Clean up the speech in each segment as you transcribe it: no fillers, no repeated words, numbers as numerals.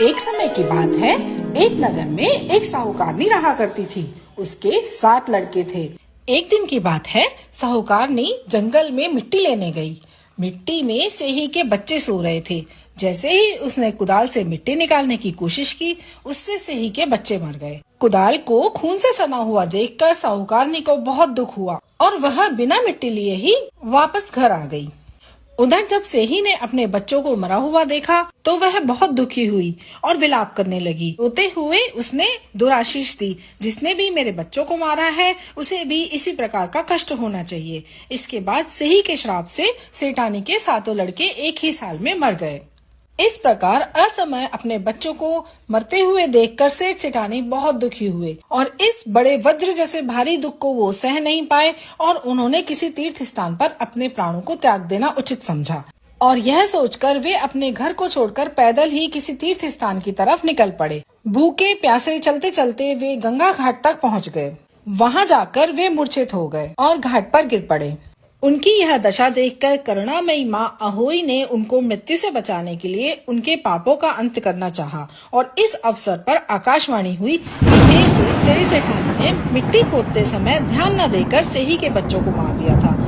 एक समय की बात है, एक नगर में एक साहूकारनी रहा करती थी। उसके 7 लड़के थे। एक दिन की बात है, साहूकारनी जंगल में मिट्टी लेने गई। मिट्टी में सेही के बच्चे सो रहे थे। जैसे ही उसने कुदाल से मिट्टी निकालने की कोशिश की, उससे सेही के बच्चे मर गए। कुदाल को खून से सना हुआ देखकर साहूकारनी को बहुत दुख हुआ और वह बिना मिट्टी लिए ही वापस घर आ गई। उधर जब सेही ने अपने बच्चों को मरा हुआ देखा तो वह बहुत दुखी हुई और विलाप करने लगी। रोते हुए उसने दुराशीष दी, जिसने भी मेरे बच्चों को मारा है उसे भी इसी प्रकार का कष्ट होना चाहिए। इसके बाद सेही के श्राप से सेठानी के 7 लड़के एक ही साल में मर गए। इस प्रकार असमय अपने बच्चों को मरते हुए देखकर सेठ सेठानी बहुत दुखी हुए और इस बड़े वज्र जैसे भारी दुख को वो सह नहीं पाए और उन्होंने किसी तीर्थ स्थान पर अपने प्राणों को त्याग देना उचित समझा। और यह सोचकर वे अपने घर को छोड़कर पैदल ही किसी तीर्थ स्थान की तरफ निकल पड़े। भूखे प्यासे चलते चलते वे गंगा घाट तक पहुँच गए। वहाँ जाकर वे मूर्छित हो गए और घाट पर गिर पड़े। उनकी यह दशा देखकर करुणामयी माँ अहोई ने उनको मृत्यु से बचाने के लिए उनके पापों का अंत करना चाहा और इस अवसर पर आकाशवाणी हुई कि हे सेठ, तेरी सेठानी ने मिट्टी खोदते समय ध्यान न देकर सेही के बच्चों को मार दिया था।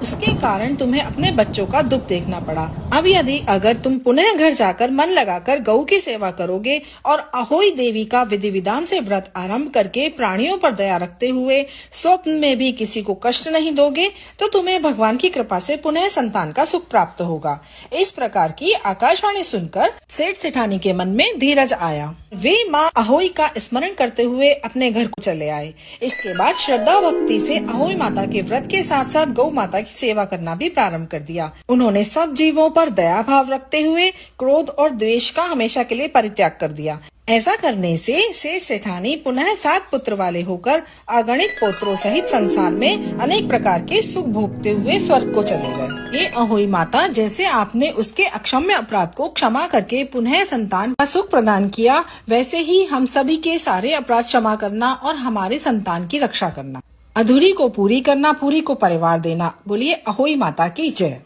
उसके कारण तुम्हें अपने बच्चों का दुख देखना पड़ा। अब यदि अगर तुम पुनः घर जाकर मन लगाकर गऊ की सेवा करोगे और अहोई देवी का विधि विधान से व्रत आरंभ करके प्राणियों पर दया रखते हुए स्वप्न में भी किसी को कष्ट नहीं दोगे तो तुम्हें भगवान की कृपा से पुनः संतान का सुख प्राप्त होगा। इस प्रकार की आकाशवाणी सुनकर सेठ सेठानी के मन में धीरज आया। वे माँ अहोई का स्मरण करते हुए अपने घर को चले आए। इसके बाद श्रद्धा भक्ति से अहोई माता के व्रत के साथ साथ गौ माता की सेवा करना भी प्रारंभ कर दिया। उन्होंने सब जीवों पर दया भाव रखते हुए क्रोध और द्वेष का हमेशा के लिए परित्याग कर दिया। ऐसा करने से सेठ सेठानी पुनः 7 पुत्र वाले होकर अगणित पुत्रों सहित संसार में अनेक प्रकार के सुख भोगते हुए स्वर्ग को चले गए। ये अहोई माता, जैसे आपने उसके अक्षम्य अपराध को क्षमा करके पुनः संतान का सुख प्रदान किया, वैसे ही हम सभी के सारे अपराध क्षमा करना और हमारे संतान की रक्षा करना। अधूरी को पूरी करना, पूरी को परिवार देना। बोलिए अहोई माता की जय।